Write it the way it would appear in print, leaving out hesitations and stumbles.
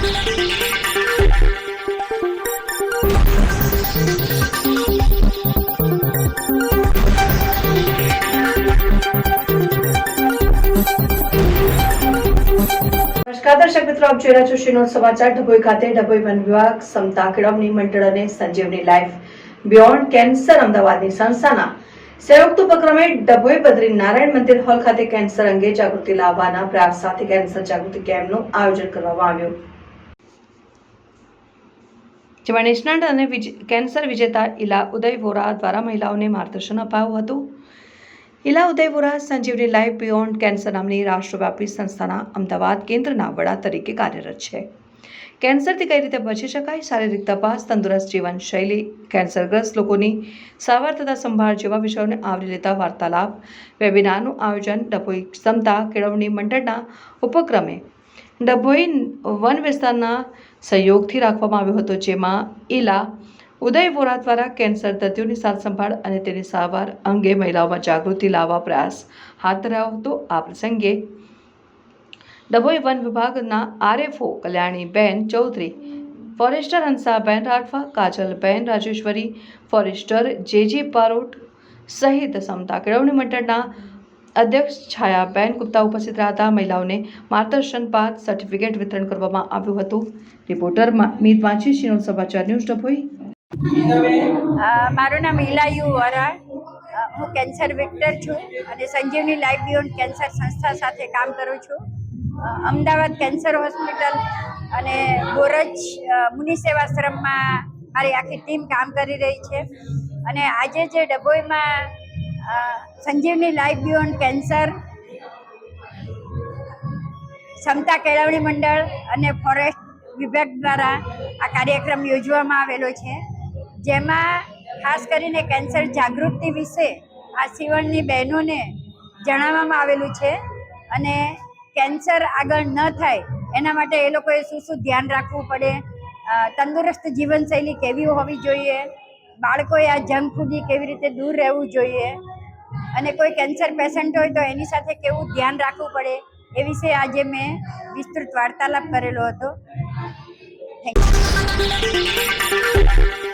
નમસ્કાર દર્શક મિત્રો, આપ જોઈ રહ્યા છો શ્રીનોદ સમાચાર. ડભોઈ ખાતે ડભોઈ વન વિભાગ, સમતા કેળવણી મંડળ અને સંજીવની લાઈફ બિયોન્ડ કેન્સર અમદાવાદની સંસ્થાના સંયુક્ત ઉપક્રમે ડભોઈ બદ્રી નારાયણ મંદિર હોલ ખાતે કેન્સર અંગે જાગૃતિ લાવવાના પ્રયાસ સાથે કેન્સર જાગૃતિ કેમ્પનું આયોજન કરવામાં આવ્યું, જેમાં નેશનલ અને કેન્સર વિજેતા ઇલા ઉદય વોરા દ્વારા મહિલાઓને માર્ગદર્શન અપાયું હતું. ઇલા ઉદય વોરા સંજીવની લાઈફ બિયોન્ડ કેન્સર નામની રાષ્ટ્રવ્યાપી સંસ્થાના અમદાવાદ કેન્દ્રના વડા તરીકે કાર્યરત છે. કેન્સરથી કઈ રીતે બચી શકાય, શારીરિક તપાસ, તંદુરસ્ત જીવનશૈલી, કેન્સરગ્રસ્ત લોકોની સારવાર તથા સંભાળ જેવા વિષયોને આવરી લેતા વાર્તાલાપ વેબિનારનું આયોજન ડભોઈ સમતા કેળવણી મંડળના ઉપક્રમે ડભોઈ વન વિસ્તારના સહયોગથી રાખવામાં આવ્યો હતો, જેમાં ઇલા ઉદય વોરા દ્વારા કેન્સર દર્દીઓની સારસંભાળ અને તેની સારવાર અંગે મહિલાઓમાં જાગૃતિ લાવવા પ્રયાસ હાથ ધરાયો હતો. આ પ્રસંગે ડભોઈ વન વિભાગના RFO Kalyaniben Chaudhari, forester Hansaben Rathwa, Kajalben Rajeshwari, forester JG Parot સહિત સમતા કેળવણી મંડળના અધ્યક્ષ છાયાબેન ગુપ્તા ઉપસ્થિત રહ્યા હતા. મહિલાઓને માર્ગદર્શન બાદ સર્ટિફિકેટ વિતરણ કરવામાં આવ્યું હતું. રિપોર્ટર મીત વાંચી, શ્રીનોદ સમાચાર ન્યૂઝ ડભોઈ. મારું નામ ઇલા યુ વોરા, હું કેન્સર વિક્ટર છું અને સંજીવની લાઈફ બિયોન્ડ કેન્સર સંસ્થા સાથે કામ કરું છું. અમદાવાદ કેન્સર હોસ્પિટલ અને બોરજ મુનિ સેવાશ્રમમાં મારી આખી ટીમ કામ કરી રહી છે. અને આજે જે ડભોઈમાં સંજીવની લાઈફ બિયોન્ડ કેન્સર, સમતા કેળવણી મંડળ અને ફોરેસ્ટ વિભાગ દ્વારા આ કાર્યક્રમ યોજવામાં આવેલો છે, જેમાં ખાસ કરીને કેન્સર જાગૃતિ વિશે આ સીવણની બહેનોને જણાવવામાં આવેલું છે. અને કેન્સર આગળ ન થાય એના માટે એ લોકોએ શું ધ્યાન રાખવું પડે, તંદુરસ્ત જીવનશૈલી કેવી હોવી જોઈએ, બાળકોએ આ જંક ફૂડથી કેવી રીતે દૂર રહેવું જોઈએ અને કોઈ કેન્સર પેશન્ટ હોય તો એની સાથે કેવું ધ્યાન રાખવું પડે એ વિશે આજે મેં વિસ્તૃત વાર્તાલાપ કરેલો હતો. Thank you.